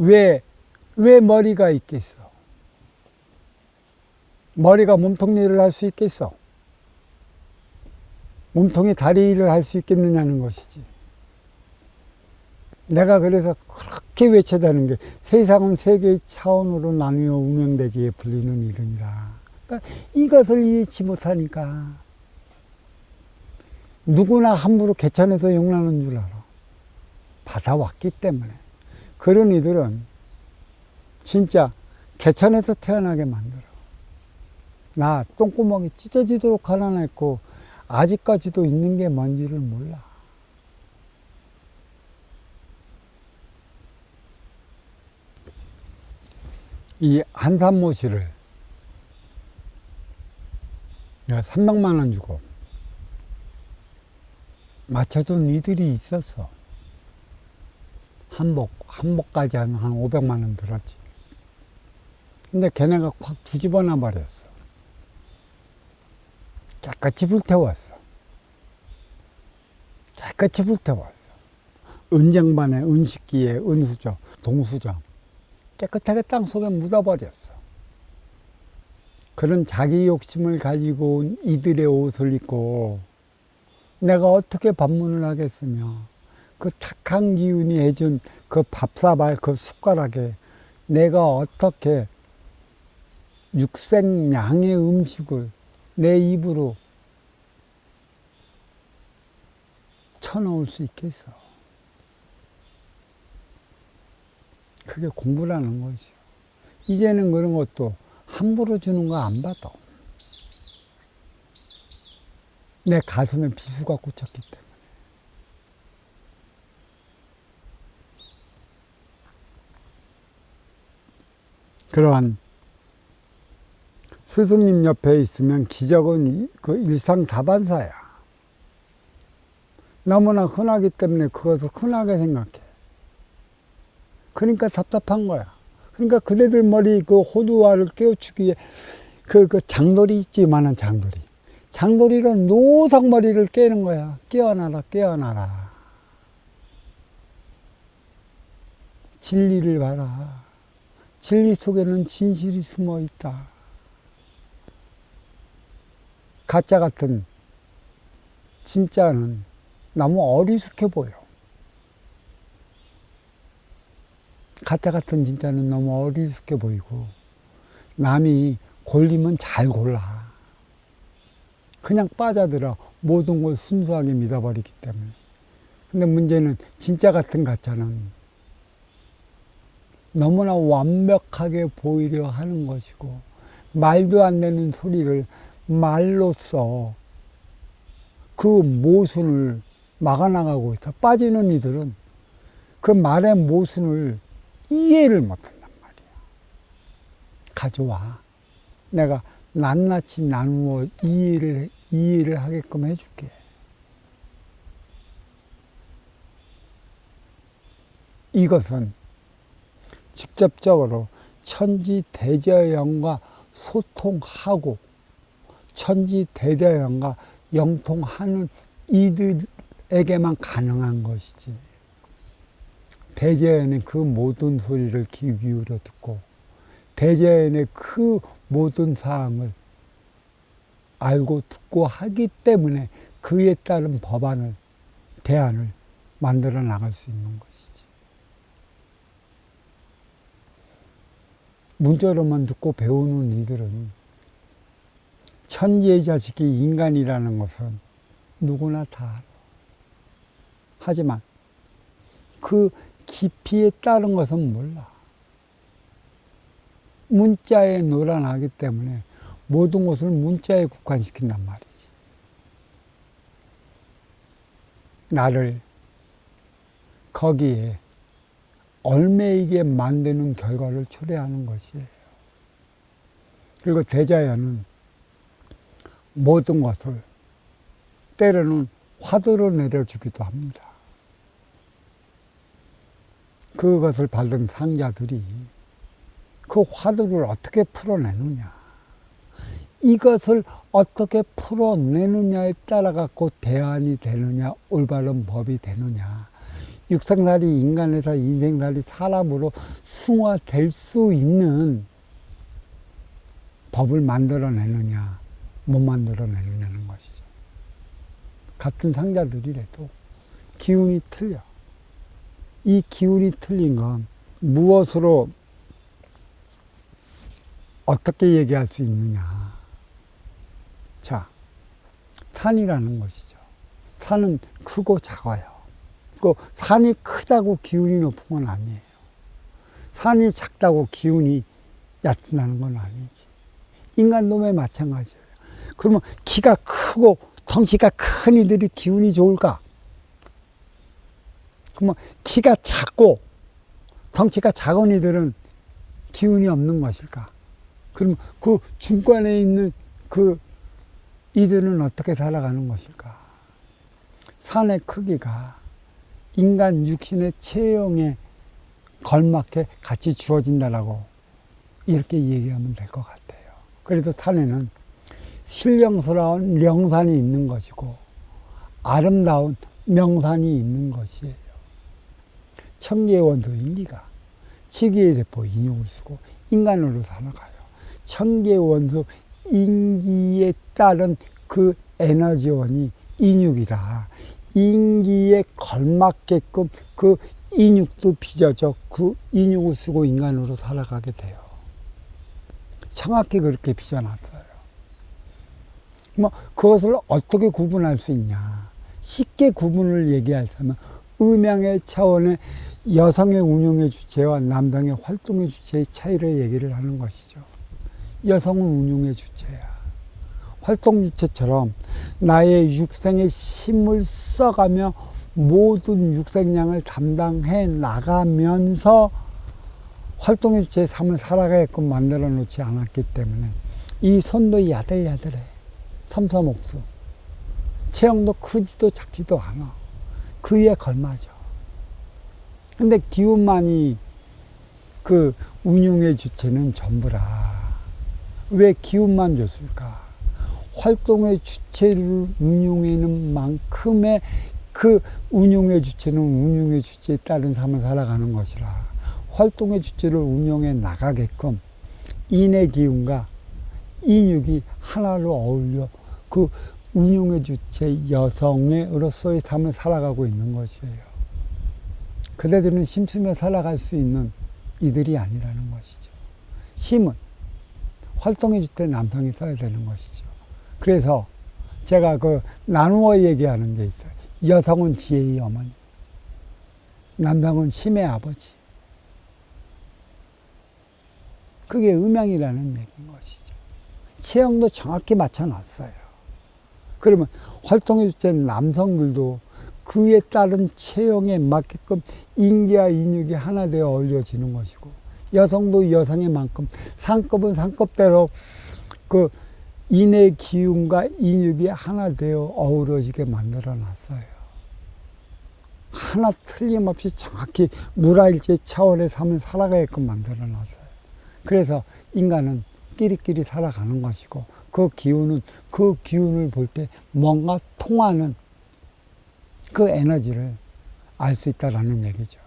왜 머리가 있겠어? 머리가 몸통 일을 할 수 있겠어? 몸통이 다리 일을 할 수 있겠느냐는 것이지. 내가 그래서 그렇게 외쳐대는 게 세상은 세 개의 차원으로 나누어 운명되기에 불리는 이름이라. 그러니까 이것을 이해치 못하니까 누구나 함부로 개천에서 용나는 줄 알아. 받아왔기 때문에. 그런 이들은 진짜 개천에서 태어나게 만들어. 나 똥구멍이 찢어지도록 가난했고 아직까지도 있는 게 뭔지를 몰라. 이 한산모시를 내가 300만 원 주고 맞춰준 이들이 있었어. 한복까지 한 500만 원 들었지. 근데 걔네가 확 뒤집어놔 버렸어. 깨끗이 불태웠어. 깨끗이 불태웠어. 은쟁반에, 은식기에, 은수저, 동수저 깨끗하게 땅속에 묻어버렸어. 그런 자기 욕심을 가지고 온 이들의 옷을 입고 내가 어떻게 반문을 하겠으며, 그 탁한 기운이 해준 그 밥사발 그 숟가락에 내가 어떻게 육생양의 음식을 내 입으로 쳐넣을 수 있겠어. 그게 공부라는 거죠. 이제는 그런 것도 함부로 주는 거 안 받아. 내 가슴에 비수가 꽂혔기 때문에. 그러한 스승님 옆에 있으면 기적은 그 일상다반사야. 너무나 흔하기 때문에 그것을 흔하게 생각해. 그러니까 답답한 거야. 그러니까 그대들 머리 그 호두알을 깨우치기 위해 그 장돌이 있지만은 장돌이로 노상머리를 깨는 거야. 깨어나라, 깨어나라. 진리를 봐라. 진리 속에는 진실이 숨어 있다. 가짜 같은 진짜는 너무 어리숙해 보여. 가짜 같은 진짜는 너무 어리숙해 보이고, 남이 골리면 잘 골라. 그냥 빠져들어. 모든 걸 순수하게 믿어버리기 때문에. 근데 문제는 진짜 같은 가짜는 너무나 완벽하게 보이려 하는 것이고, 말도 안 되는 소리를 말로써 그 모순을 막아나가고 있어. 빠지는 이들은 그 말의 모순을 이해를 못한단 말이야. 가져와. 내가 낱낱이 나누어 이해를 하게끔 해줄게. 이것은 직접적으로 천지 대저영과 소통하고 천지 대저영과 영통하는 이들에게만 가능한 것이지. 대자연의 그 모든 소리를 귀 기울여 듣고 대자연의 그 모든 사항을 알고 듣고 하기 때문에 그에 따른 법안을, 대안을 만들어 나갈 수 있는 것이지. 문자로만 듣고 배우는 이들은 천지의 자식이 인간이라는 것은 누구나 다 알아. 하지만 그 깊이에 따른 것은 몰라. 문자에 놀아나기 때문에 모든 것을 문자에 국한시킨단 말이지. 나를 거기에 얽매이게 만드는 결과를 초래하는 것이에요. 그리고 대자연은 모든 것을 때로는 화두로 내려주기도 합니다. 그것을 받은 상자들이 그 화두를 어떻게 풀어내느냐, 이것을 어떻게 풀어내느냐에 따라 갖고 대안이 되느냐, 올바른 법이 되느냐, 육생살이 인간에서 인생살이 사람으로 승화될 수 있는 법을 만들어내느냐, 못 만들어내느냐는 것이죠. 같은 상자들이라도 기운이 틀려. 이 기운이 틀린 건 무엇으로 어떻게 얘기할 수 있느냐. 자, 산이라는 것이죠. 산은 크고 작아요. 그 산이 크다고 기운이 높은 건 아니에요. 산이 작다고 기운이 얕다는 건 아니지. 인간놈에 마찬가지예요. 그러면 키가 크고 덩치가 큰 이들이 기운이 좋을까? 그러면 키가 작고 덩치가 작은 이들은 기운이 없는 것일까? 그럼 그 중간에 있는 그 이들은 어떻게 살아가는 것일까? 산의 크기가 인간 육신의 체형에 걸맞게 같이 주어진다라고 이렇게 얘기하면 될 것 같아요. 그래도 산에는 신령스러운 명산이 있는 것이고 아름다운 명산이 있는 것이에요. 천기의 원소 인기가 치기의 세포 인육을 쓰고 인간으로 살아가요. 천기의 원소 인기에 따른 그 에너지원이 인육이라 인기에 걸맞게끔 그 인육도 빚어져 그 인육을 쓰고 인간으로 살아가게 돼요. 정확히 그렇게 빚어놨어요. 그것을 어떻게 구분할 수 있냐. 쉽게 구분을 얘기하자면 음양의 차원의 여성의 운용의 주체와 남성의 활동의 주체의 차이를 얘기를 하는 것이죠. 여성은 운용의 주체야. 활동 주체처럼 나의 육생의 힘을 써가며 모든 육생량을 담당해 나가면서 활동의 주체의 삶을 살아가게끔 만들어 놓지 않았기 때문에 이 손도 야들야들해. 섬섬옥수. 체형도 크지도 작지도 않아. 그에 걸맞아. 근데 기운만이 그 운용의 주체는 전부라. 왜 기운만 줬을까? 활동의 주체를 운용하는 만큼의 그 운용의 주체는 운용의 주체에 따른 삶을 살아가는 것이라. 활동의 주체를 운용해 나가게끔 인의 기운과 인육이 하나로 어울려 그 운용의 주체 여성으로서의 삶을 살아가고 있는 것이에요. 그대들은 힘쓰며 살아갈 수 있는 이들이 아니라는 것이죠. 힘은 활동의 주체 남성이 써야 되는 것이죠. 그래서 제가 그 나누어 얘기하는 게 있어요. 여성은 지혜의 어머니, 남성은 힘의 아버지. 그게 음양이라는 얘기인 것이죠. 체형도 정확히 맞춰놨어요. 그러면 활동의 주체 남성들도 그에 따른 체형에 맞게끔 인기와 인육이 하나 되어 어울려지는 것이고, 여성도 여성의 만큼 상급은 상급대로 그 인의 기운과 인육이 하나 되어 어우러지게 만들어 놨어요. 하나 틀림없이 정확히 물화일체 차원의 삶을 살아가게끔 만들어 놨어요. 그래서 인간은 끼리끼리 살아가는 것이고, 그 기운을 볼 때 뭔가 통하는 그 에너지를 알 수 있다라는 얘기죠.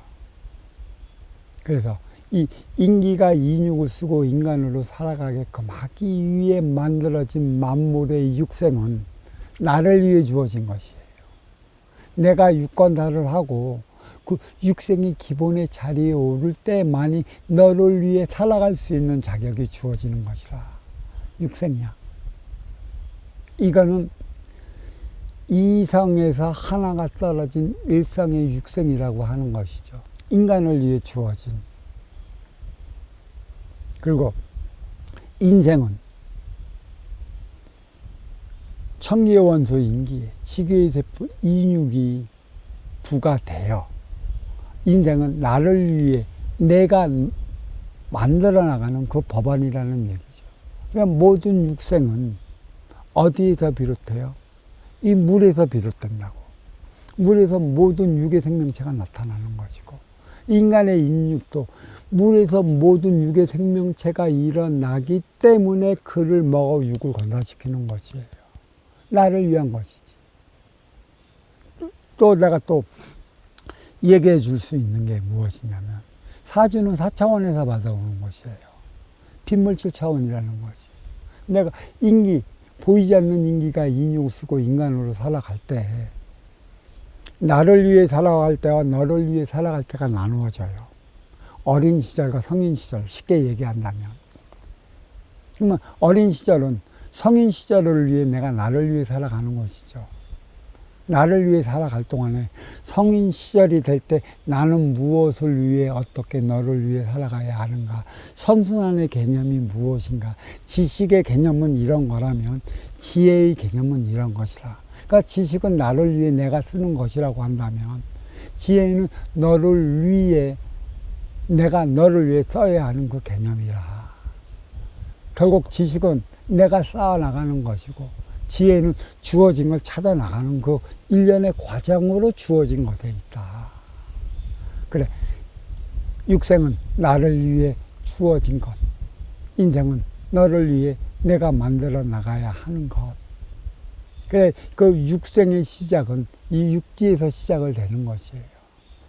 그래서 이 인기가 인육을 쓰고 인간으로 살아가게끔 하기 위해 만들어진 만물의 육생은 나를 위해 주어진 것이에요. 내가 육건사를 하고 그 육생이 기본의 자리에 오를 때만이 너를 위해 살아갈 수 있는 자격이 주어지는 것이라. 육생이야. 이거는 이성에서 하나가 떨어진 일성의 육생이라고 하는 것이죠. 인간을 위해 주어진. 그리고 인생은 천기의 원소 인기에 지기의 세포 인육이 부가 되어 인생은 나를 위해 내가 만들어 나가는 그 법안이라는 얘기죠. 그러니까 모든 육생은 어디에서 비롯해요? 이 물에서 비롯된다고. 물에서 모든 육의 생명체가 나타나는 것이고, 인간의 인육도 물에서 모든 육의 생명체가 일어나기 때문에 그를 먹어 육을 건사시키는 것이에요. 나를 위한 것이지. 또 내가 또 얘기해 줄 수 있는 게 무엇이냐면, 사주는 4차원에서 받아오는 것이에요. 빈물질 차원이라는 거지. 내가 인기, 보이지 않는 인기가 인육을 쓰고 인간으로 살아갈 때, 나를 위해 살아갈 때와 너를 위해 살아갈 때가 나누어져요. 어린 시절과 성인 시절, 쉽게 얘기한다면. 그러면 어린 시절은 성인 시절을 위해 내가 나를 위해 살아가는 것이죠. 나를 위해 살아갈 동안에 성인 시절이 될 때 나는 무엇을 위해 어떻게 너를 위해 살아가야 하는가. 선순환의 개념이 무엇인가. 지식의 개념은 이런 거라면 지혜의 개념은 이런 것이라. 그러니까 지식은 나를 위해 내가 쓰는 것이라고 한다면 지혜는 너를 위해 내가 너를 위해 써야 하는 그 개념이라. 결국 지식은 내가 쌓아나가는 것이고 지혜는 주어진 걸 찾아 나가는 그 일련의 과정으로 주어진 것에 있다. 그래, 육생은 나를 위해 주어진 것, 인생은 너를 위해 내가 만들어 나가야 하는 것. 그래, 그 육생의 시작은 이 육지에서 시작을 되는 것이에요.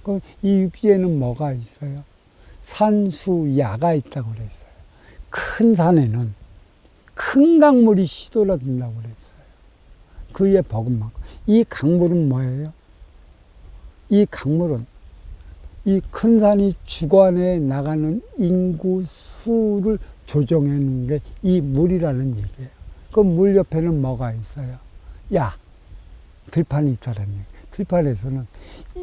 그럼 이 육지에는 뭐가 있어요? 산수야가 있다고 그랬어요. 큰 산에는 큰 강물이 시들어진다고 그랬어요. 그의 버금만큼. 이 강물은 뭐예요? 이 강물은 이 큰 산이 주관해 나가는 인구 수를 조정해 놓은 게 이 물이라는 얘기예요. 그 물 옆에는 뭐가 있어요? 야, 들판이 있다는 얘기예요. 들판에서는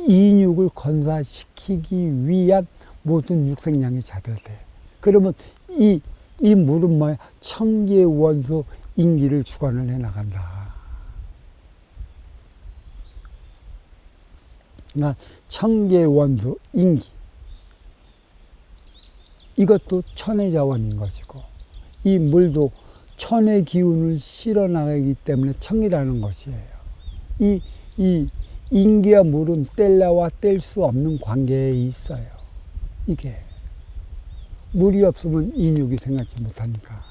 인육을 건사시키기 위한 모든 육생량이 자별돼요. 그러면 이 물은 뭐야? 청기의 원소 인기를 주관을 해 나간다. 그러니까 청기의 원소 인기. 이것도 천의 자원인 것이고, 이 물도 천의 기운을 실어 나가기 때문에 청이라는 것이에요. 이 인기와 물은 뗄래와 뗄 수 없는 관계에 있어요. 이게. 물이 없으면 인육이 생각지 못하니까.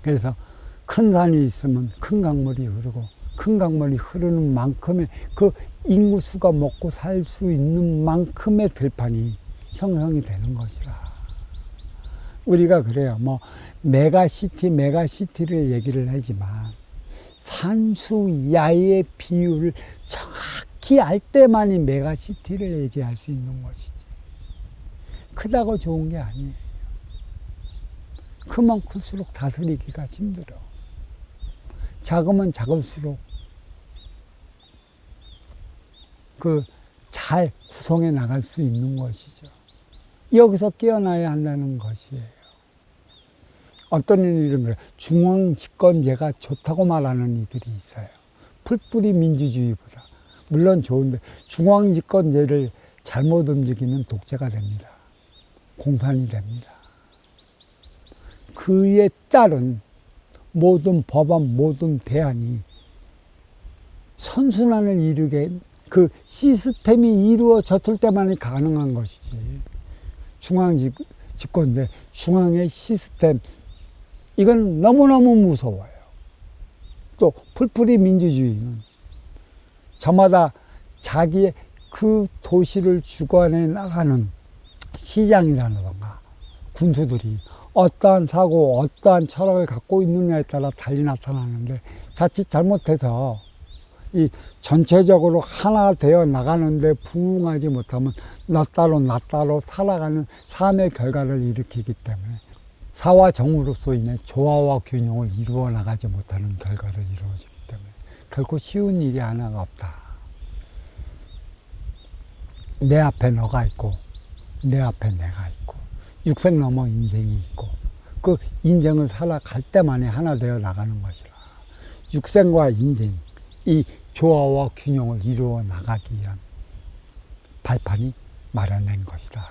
그래서 큰 산이 있으면 큰 강물이 흐르고, 큰 강물이 흐르는 만큼의 그 인구수가 먹고 살 수 있는 만큼의 들판이 형성이 되는 것이라. 우리가 그래요. 뭐 메가시티를 얘기를 하지만 산수야의 비율을 정확히 알 때만이 메가시티를 얘기할 수 있는 것이지. 크다고 좋은 게 아니에요. 크면 클수록 다스리기가 힘들어. 작으면 작을수록 잘 구성해 나갈 수 있는 것이죠. 여기서 깨어나야 한다는 것이에요. 어떤 이들은 중앙집권제가 좋다고 말하는 이들이 있어요. 풀뿌리 민주주의보다. 물론 좋은데 중앙집권제를 잘못 움직이면 독재가 됩니다. 공산이 됩니다. 그에 따른 모든 법안, 모든 대안이 선순환을 이루게 그 시스템이 이루어졌을 때만이 가능한 것이지. 중앙집권제, 중앙의 시스템, 이건 너무너무 무서워요. 또 풀뿌리 민주주의는 저마다 자기의 그 도시를 주관해 나가는 시장이라던가 군수들이 어떠한 사고, 어떠한 철학을 갖고 있느냐에 따라 달리 나타나는데 자칫 잘못해서 이 전체적으로 하나 되어 나가는데 부응하지 못하면 나 따로 살아가는 삶의 결과를 일으키기 때문에 사와 정으로서 인해 조화와 균형을 이루어 나가지 못하는 결과를 이루어지기 때문에 결코 쉬운 일이 하나가 없다. 내 앞에 너가 있고 내 앞에 내가 있고 육생 넘어 인생이 있고 그 인생을 살아갈 때만이 하나 되어 나가는 것이라. 육생과 인생, 이 조화와 균형을 이루어 나가기 위한 발판이 마련된 것이다.